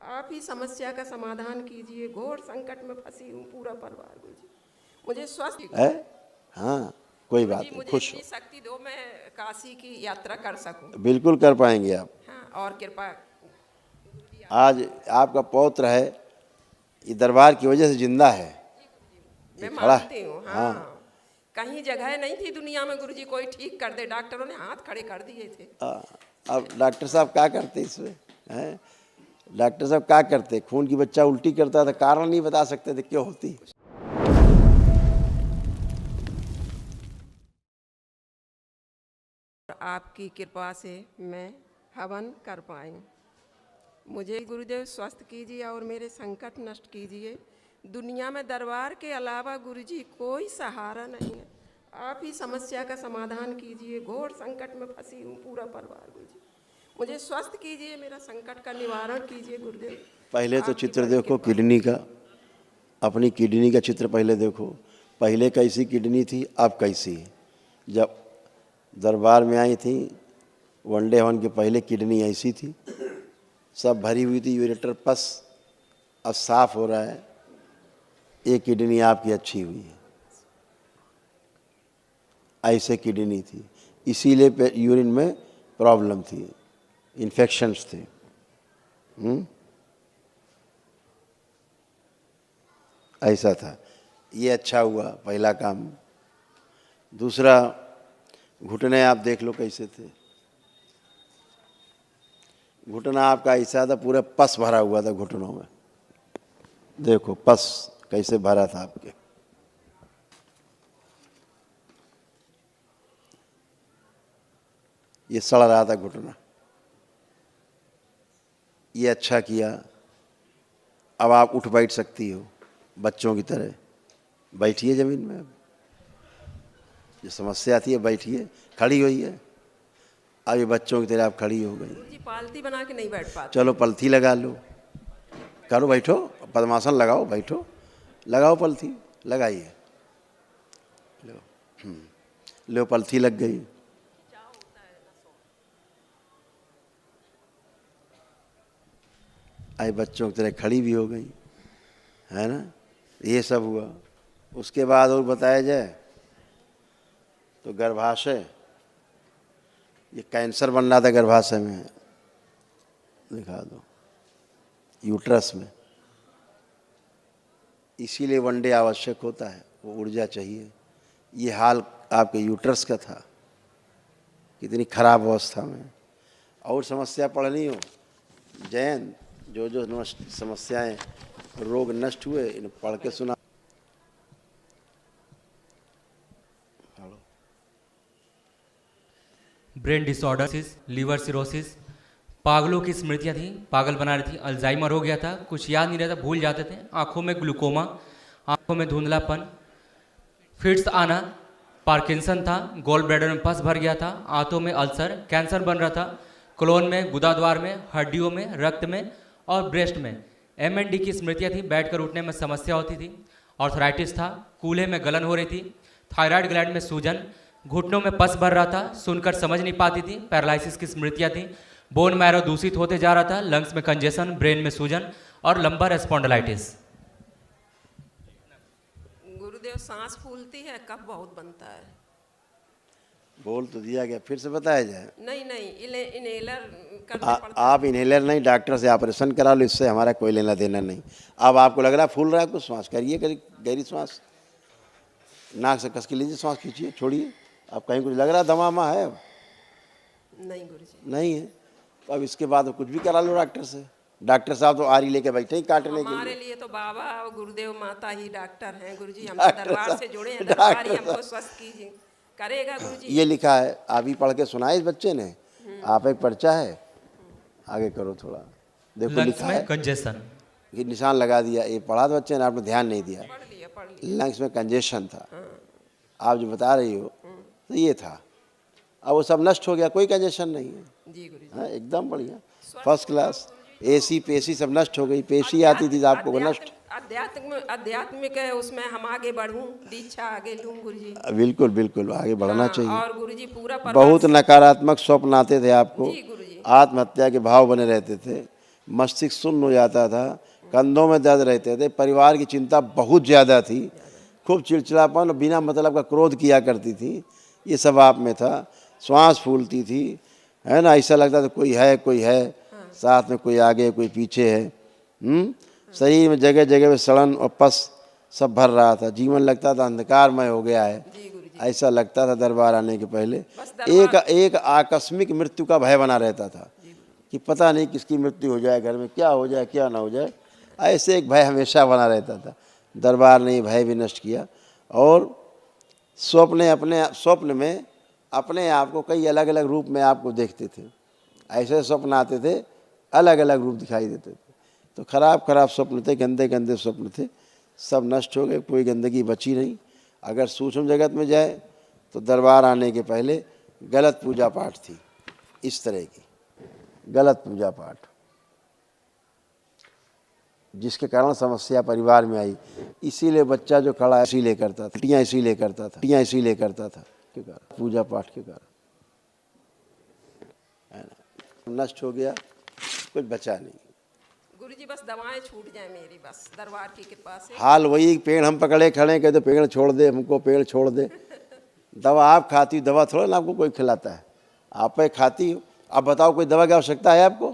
आप ही समस्या का समाधान कीजिए, घोर संकट में फंसी हूँ पूरा परिवार गुरुजी, मुझे स्वस्थ है। हाँ, कोई बात गुरुजी, नहीं, मुझे खुश इतनी हो। शक्ति दो मैं काशी की यात्रा कर सकूं। बिल्कुल कर पाएंगे आप। हाँ, और कृपा आज आपका पौत्र है, ये दरबार की वजह से जिंदा है, ये मैं खड़ा है। मानती हूँ। हाँ, हाँ, कहीं जगह नहीं थी दुनिया में गुरुजी कोई ठीक कर दे, डॉक्टरों ने हाथ खड़े कर दिए थे। अब डॉक्टर साहब क्या करते इसमें हैं? डॉक्टर साहब क्या करते? खून की बच्चा उल्टी करता था, कारण नहीं बता सकते थे क्यों होती। आपकी कृपा से मैं हवन कर पाई। मुझे गुरुदेव स्वस्थ कीजिए और मेरे संकट नष्ट कीजिए। दुनिया में दरबार के अलावा गुरुजी कोई सहारा नहीं है। आप ही समस्या का समाधान कीजिए, घोर संकट में फंसी हूँ पूरा परिवार गुरुजी, मुझे स्वस्थ कीजिए, मेरा संकट का निवारण कीजिए गुरुदेव। पहले तो आपकी चित्र बड़ी देखो कृपा। किडनी का, अपनी किडनी का चित्र पहले देखो, पहले कैसी किडनी थी, अब कैसी है। जब दरबार में आई थी वनडे हवन के पहले किडनी ऐसी थी, सब भरी हुई थी, यूरेटर पस, अब साफ हो रहा है। एक किडनी आपकी अच्छी हुई है, ऐसे किडनी थी, इसीलिए यूरिन में प्रॉब्लम थी, इन्फेक्शंस थे। ऐसा था, ये अच्छा हुआ पहला काम। दूसरा, घुटने आप देख लो कैसे थे, घुटना आपका ऐसा था पूरा पस भरा हुआ था घुटनों में, देखो पस कैसे भरा था आपके। ये सड़ रहा था घुटना, ये अच्छा किया। अब आप उठ बैठ सकती हो बच्चों की तरह, बैठिए ज़मीन में। अब जो समस्या थी बैठिए, खड़ी हुई है, अब ये बच्चों की तरह आप खड़ी हो गई। गुरुजी पालती बना के नहीं बैठ पाते। चलो पलथी लगा लो, करो, बैठो, पद्मासन लगाओ, बैठो, लगाओ पलथी, लगाइए, लो, लो पलथी लग गई। आई बच्चों की तरह खड़ी भी हो गई, है ना। ये सब हुआ। उसके बाद और बताया जाए तो गर्भाशय, ये कैंसर बन रहा था गर्भाशय में, दिखा दो, यूट्रस में। इसीलिए वनडे आवश्यक होता है, वो ऊर्जा चाहिए। ये हाल आपके यूट्रस का था, कितनी खराब अवस्था में। और समस्या पढ़नी हो, जैन जो जो समस्याएं, रोग नष्ट हुए, इन पढ़ के सुना। ब्रेन डिसऑर्डर, लीवर सिरोसिस, पागलों की स्मृतियाँ थी, पागल बना रही थी, अल्जाइमर हो गया था, कुछ याद नहीं रहता, भूल जाते थे, आंखों में ग्लूकोमा, आंखों में धुंधलापन, फिट्स आना, पार्किंसन था, गोल ब्लैडर में पस भर गया था, आंतों में अल्सर, कैंसर बन रहा था, कोलोन में, गुदाद्वार में, हड्डियों में, रक्त में और ब्रेस्ट में। MND की स्मृतियाँ थी, बैठकर उठने में समस्या होती थी, ऑर्थराइटिस था, कूल्हे में गलन हो रही थी, थायराइड ग्लैंड में सूजन, घुटनों में पस भर रहा था, सुनकर समझ नहीं पाती थी, पैरालिसिस की स्मृतियाँ थी, बोन मैरो दूषित होते जा रहा था, लंग्स में कंजेशन, ब्रेन में सूजन और लंबर स्पॉन्डिलाइटिस। गुरुदेव सांस फूलती है, कफ बहुत बनता है। बोल तो दिया गया, फिर से बताया जाए। नहीं नहीं, इनहेलर करना पड़ता आप इनहेलर नहीं, डॉक्टर से ऑपरेशन करा लो, इससे हमारा कोई लेना देना नहीं। अब आपको लग रहा है फूल रहा है, कुछ श्वास करिए, गहरी श्वास, नाक से कस के लीजिए, श्वास खींचिए, छोड़िए। अब कहीं कुछ लग रहा है दमामा है? नहीं गुरुजी, नहीं है, तो अब इसके बाद कुछ भी करा लो डॉक्टर से। डॉक्टर साहब तो आरी लेके बैठे ही काटने के हमारे लिए। लिए तो बाबा और गुरुदेव माता ही डॉक्टर हैं गुरुजी, हम डॉक्टर दरबार साहब, से जुड़े हैं, दरबार ही डॉक्टर हमको साहब। स्वस्थ कीजिए, करेगा गुरुजी। ये लिखा है, आप ही पढ़ के सुनाए इस बच्चे ने, आप एक पर्चा है, आगे करो थोड़ा, देखो लंग्स लिखा में है, कंजेशन, ये निशान लगा दिया, ये पढ़ा था बच्चे ने, आपने ध्यान नहीं दिया। पढ़ लिया। लंग्स में कंजेशन था, आप जो बता रही हो तो ये था। अब वो सब नष्ट हो गया, कोई कंजेशन नहीं है। जी गुरुजी, हाँ, एकदम बढ़िया, फर्स्ट क्लास। AC पेशी सब नष्ट हो गई, पेशी आती थी आपको वो नष्ट। आध्यात्मिक है, उसमें हम आगे बढ़ूं, दीक्षा आगे लूं गुरुजी। बिल्कुल बिल्कुल, आगे बढ़ना हाँ, चाहिए। और गुरुजी पूरा परिवार बहुत नकारात्मक स्वप्न आते थे आपको, जी गुरुजी, आत्महत्या के भाव बने रहते थे, मस्तिष्क शून्य हो जाता था, कंधों में दर्द रहते थे, परिवार की चिंता बहुत ज़्यादा थी, खूब चिड़चिड़ापन, बिना मतलब का क्रोध किया करती थी, ये सब आप में था। श्वास फूलती थी, है ना, ऐसा लगता था कोई है साथ में, कोई आगे कोई पीछे है। शरीर में जगह जगह में सड़न और पस सब भर रहा था, जीवन लगता था अंधकारमय हो गया है, ऐसा लगता था दरबार आने के पहले। एक आकस्मिक मृत्यु का भय बना रहता था कि पता नहीं किसकी मृत्यु हो जाए, घर में क्या हो जाए क्या ना हो जाए, ऐसे एक भय हमेशा बना रहता था। दरबार ने भय भी नष्ट किया और स्वप्न में अपने आप को कई अलग अलग रूप में आपको देखते थे, ऐसे स्वप्न आते थे, अलग अलग रूप दिखाई देते थे। तो खराब स्वप्न थे, गंदे स्वप्न थे, सब नष्ट हो गए, कोई गंदगी बची नहीं। अगर सूक्ष्म जगत में जाए तो दरबार आने के पहले गलत पूजा पाठ थी, इस तरह की गलत पूजा पाठ, जिसके कारण समस्या परिवार में आई। इसीलिए बच्चा जो खड़ा इसीलिए करता था, टियाँ इसीलिए करता था के कारण, पूजा पाठ के कारण, है ना, नष्ट हो गया, कुछ बचा नहीं। गुरुजी बस दवाएं छूट जाए मेरी, बस दरबार की कृपा से। हाल वही, पेड़ हम पकड़े खड़े कहते पेड़ छोड़ दे हमको, पेड़ छोड़ दे। दवा आप खाती, दवा थोड़ा ना आपको कोई खिलाता है, आप खाती हो। अब बताओ कोई दवा की आवश्यकता है आपको?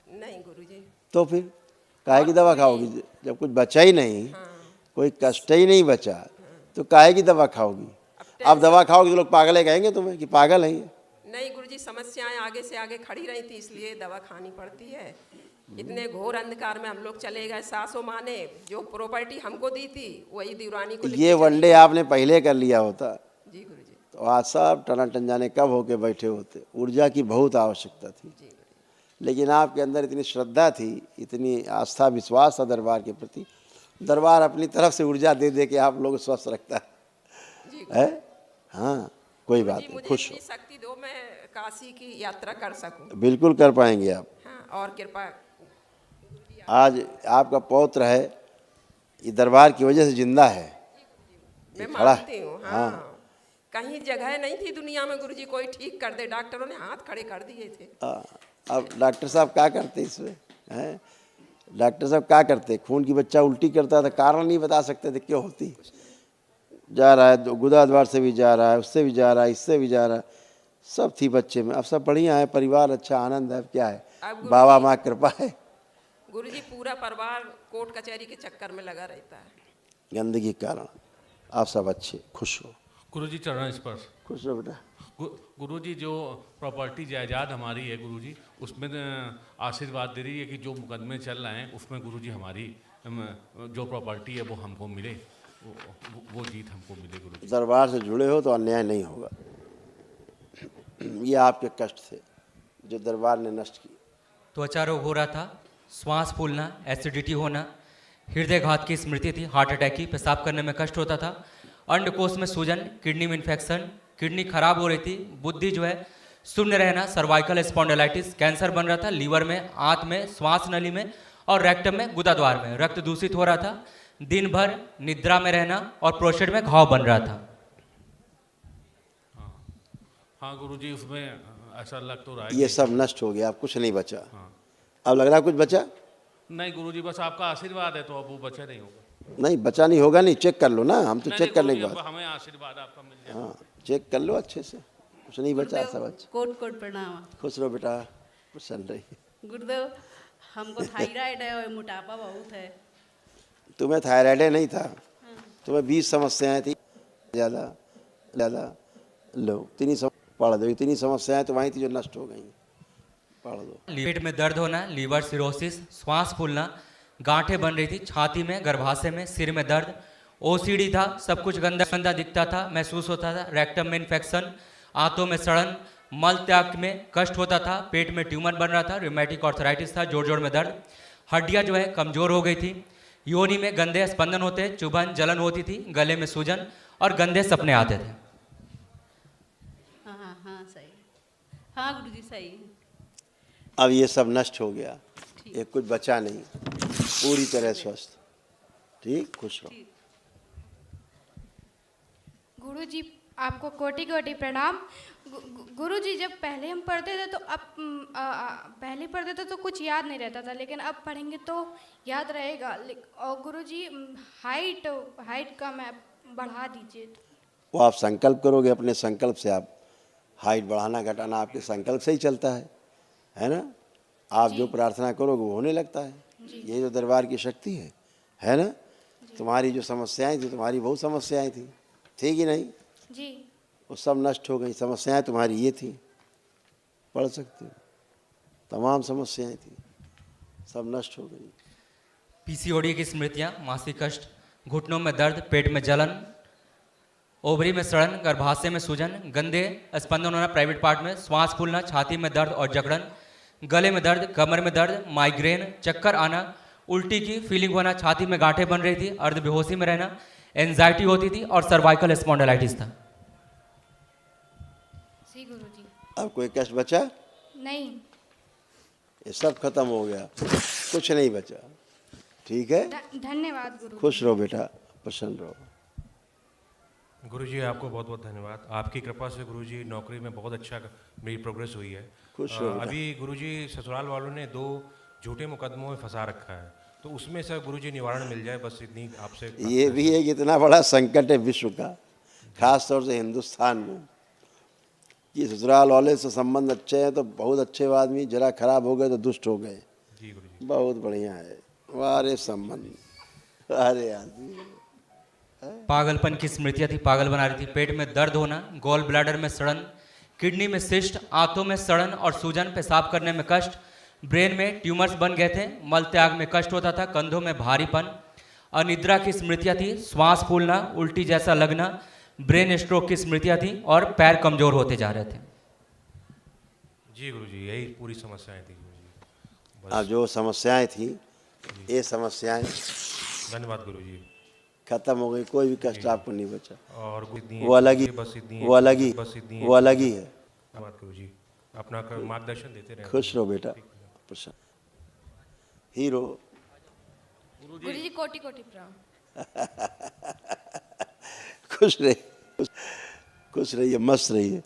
नहीं गुरुजी। तो फिर काहे की दवा खाओगी जब कुछ बचा ही नहीं? कोई कष्ट ही नहीं बचा तो काहे की दवा खाओगी? अब दवा खाओगे तो लोग पागल कहेंगे तुम्हें कि पागल है ये। नहीं गुरुजी, समस्याएं आगे से आगे खड़ी रही थी, इसलिए दवा खानी पड़ती है। इतने घोर अंधकार में हम लोग चले गए। सासों माँ ने जो प्रॉपर्टी हमको दी थी वही दीवानी को ये वनडे आपने पहले कर लिया होता जी गुरुजी, तो आज सब टनाटन जाने कब होके बैठे होते। ऊर्जा की बहुत आवश्यकता थी, लेकिन आपके अंदर इतनी श्रद्धा थी, इतनी आस्था विश्वास था दरबार के प्रति। दरबार अपनी तरफ से ऊर्जा दे दे के आप लोग स्वस्थ रखता है। हाँ, कोई बात नहीं, खुश हो। शक्ति दो, मैं काशी की यात्रा कर सकूं। बिल्कुल कर पाएंगे आप। हाँ, और कृपा। आज आपका पौत्र है, ये दरबार की वजह से जिंदा है, मैं खड़ा मानती हूँ। हाँ, कहीं जगह नहीं थी दुनिया में गुरुजी कोई ठीक कर दे, डॉक्टरों ने हाथ खड़े कर दिए थे। अब डॉक्टर साहब क्या करते इसमें हैं? डॉक्टर साहब क्या करते? खून की बच्चा उल्टी करता था, कारण नहीं बता सकते थे क्यों होती। जा रहा है गुदा द्वार से भी जा रहा है, उससे भी जा रहा है, इससे भी जा रहा है, सब थी बच्चे में। अब सब बढ़िया है, परिवार अच्छा, आनंद है, क्या है, बाबा माँ कृपा है। गुरुजी पूरा परिवार कोर्ट कचहरी के चक्कर में लगा रहता है गंदगी के कारण। आप सब अच्छे, खुश हो। गुरुजी चरण स्पर्श। खुश रहो बेटा। गुरुजी जो प्रॉपर्टी जायदाद हमारी है गुरुजी, उसमें आशीर्वाद दे रही है कि जो मुकदमे चल रहे हैं उसमें गुरुजी हमारी जो प्रॉपर्टी है वो हमको मिले, वो जीत हमको मिले गुरुजी। दरबार से जुड़े हो तो अन्याय नहीं होगा। ये आपके कष्ट थे जो दरबार ने नष्ट किए। त्वचा रोग हो रहा था, श्वास फूलना, एसिडिटी होना, हृदयघात की स्मृति थी, हार्ट अटैक की, पेशाब करने में कष्ट होता था, अंडकोश में सूजन, किडनी में इन्फेक्शन, किडनी खराब हो रही थी, बुद्धि जो है शून्य रहना, सर्वाइकल स्पॉन्डिलाइटिस, कैंसर बन रहा था, लीवर में, आंत में, श्वास नली में और रेक्टम में, गुदाद्वार में, रक्त दूषित हो रहा था, दिन भर निद्रा में रहना और प्रोस्टेट में घाव बन रहा था। हाँ गुरुजी, उसमें ऐसा लग तो रहा है ये सब नष्ट हो गया, अब कुछ नहीं बचा। अब लग रहा है कुछ बचा नहीं गुरुजी, बस आपका आशीर्वाद है तो अब वो बचा नहीं होगा। नहीं, बचा नहीं होगा, नहीं चेक कर लो ना, हम तो चेक करने के बाद। हमें आशीर्वाद आपका मिल जाए। हाँ, चेक कर लो अच्छे से, कुछ नहीं बचा, सब अच्छा। कोट कोट प्रणाम। खुश रहो बेटा, प्रसन्न रहिए। गुरुदेव, हमको थायराइड है और मोटापा बहुत है। तुम्हें थायराइड नहीं था, तुम्हें 20 समस्याएं थी, ज़्यादा लो, पढ़ दो, इतनी समस्याएं तो वहीं थी जो नष्ट हो गई, पढ़ दो। पेट में दर्द होना, लीवर सिरोसिस, श्वास फूलना, गांठें बन रही थी छाती में, गर्भाशय में, सिर में दर्द, ओसीडी था, सब कुछ गंदा गंदा दिखता था, महसूस होता था, रेक्टम में इन्फेक्शन, आंतों में सड़न, मल त्याग में कष्ट होता था, पेट में ट्यूमर बन रहा था, रूमेटिक आर्थराइटिस था, जोड़ जोड़ में दर्द, हड्डियां जो है कमजोर हो गई थी, योनि में गंदे स्पंदन होते, चुभन जलन होती थी, गले में सूजन और गंदे सपने आते थे। हाँ सही। हाँ गुरुजी सही। अब ये सब नष्ट हो गया, ये कुछ बचा नहीं, पूरी तरह स्वस्थ। ठीक, खुश रहो। गुरुजी, आपको कोटि कोटि प्रणाम। गुरुजी, जब पहले हम पढ़ते थे तो अब पहले पढ़ते थे तो कुछ याद नहीं रहता था, लेकिन अब पढ़ेंगे तो याद रहेगा। और गुरुजी, हाइट का मैं बढ़ा दीजिए। वो आप संकल्प करोगे, अपने संकल्प से आप हाइट बढ़ाना घटाना आपके संकल्प से ही चलता है ना। आप जो प्रार्थना करोगे वो होने लगता है। ये जो दरबार की शक्ति है ना। तुम्हारी जो समस्याएं थी, तुम्हारी बहुत समस्याएं थी कि नहीं जी, वो सब नष्ट हो गई। समस्याएं तुम्हारी ये थी, पढ़ सकते हो, तमाम समस्याएं थी, सब नष्ट हो गई। पीसीओडी की स्मृतियाँ, मासिक कष्ट, घुटनों में दर्द, पेट में जलन, ओवरी में सड़न, गर्भाशय में सूजन, गंदे स्पंदन होना प्राइवेट पार्ट में, श्वास फूलना, छाती में दर्द और जकड़न, गले में दर्द, कमर में दर्द, माइग्रेन, चक्कर आना, उल्टी की फीलिंग होना, छाती में गांठें बन रही थी, अर्ध बेहोशी में रहना, एंजाइटी होती थी और सर्वाइकल स्पॉन्डिलाइटिस था। जी गुरुजी। अब कोई कष्ट बचा नहीं, ये सब खत्म हो गया, कुछ नहीं बचा। ठीक है, धन्यवाद गुरुजी। खुश रहो बेटा, प्रसन्न रहो। गुरुजी, आपको बहुत बहुत धन्यवाद। आपकी कृपा से गुरुजी नौकरी में बहुत अच्छा मेरी प्रोग्रेस हुई है। खुश रहो बेटा। अभी गुरुजी ससुराल वालों ने 2 झूठे मुकदमों में फंसा रखा है, तो उसमें से गुरुजी निवारण मिल जाए, बस इतनी आपसे। ये भी एक इतना बड़ा संकट है विश्व का, खास तौर से हिंदुस्तान में, कि ससुराल वाले से संबंध अच्छे हैं तो बहुत अच्छे आदमी, जरा खराब हो गए तो दुष्ट हो गए। जी गुरुजी। बहुत बढ़िया है वारे संबंध, अरे आदमी। पागलपन की स्मृतियाँ थी, पागल बना रही थी। पेट में दर्द होना, गॉल ब्लैडर में सड़न, किडनी में सिस्ट, आंतों में सड़न और सूजन, पेशाब करने में कष्ट, ब्रेन में ट्यूमर्स बन गए थे, मल त्याग में कष्ट होता था, कंधों में भारीपन, अनिद्रा की स्मृतियाँ थी, श्वास फूलना, उल्टी जैसा लगना, ब्रेन स्ट्रोक की स्मृतियाँ थी और पैर कमजोर होते जा रहे थे। जी गुरुजी, यही पूरी समस्याएं थी गुरुजी। अब जो समस्याएं थी, ये समस्याएं धन्यवाद गुरुजी। खत्म हो गई, कोई भी कष्ट आपको नहीं बचा। और वो अलग ही, वो अलग ही, वो अलग ही है। धन्यवाद गुरुजी, अपना मार्गदर्शन देते रहे। खुश रहो बेटा, प्रसन्न हीरो। गुरुजी, कोटि कोटि प्रणाम। खुश रहिए, खुश रहिए, मस्त रहिए।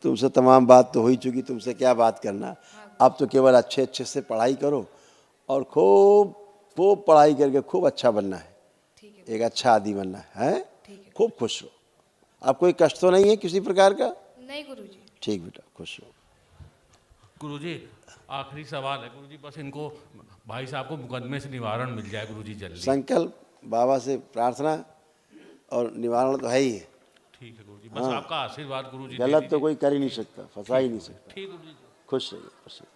तुमसे तमाम बात तो हो ही चुकी, तुमसे क्या बात करना। अब तो केवल अच्छे अच्छे से पढ़ाई करो और खूब खूब पढ़ाई करके खूब अच्छा बनना है, एक अच्छा आदमी बनना है। खूब खुश रहो। अब कोई कष्ट तो नहीं है किसी प्रकार का? नहीं गुरुजी। ठीक बेटा, खुश रहो। गुरुजी, आखिरी सवाल है गुरुजी, बस इनको भाई साहब को मुकदमे से निवारण मिल जाए गुरुजी जल्दी। संकल्प, बाबा से प्रार्थना और निवारण तो है ही है। ठीक है गुरुजी, बस आपका आशीर्वाद गुरुजी। गलत तो कोई कर ही नहीं सकता, फंसा ही नहीं सकता। ठीक गुरुजी। खुश रहिए, प्रसन्न।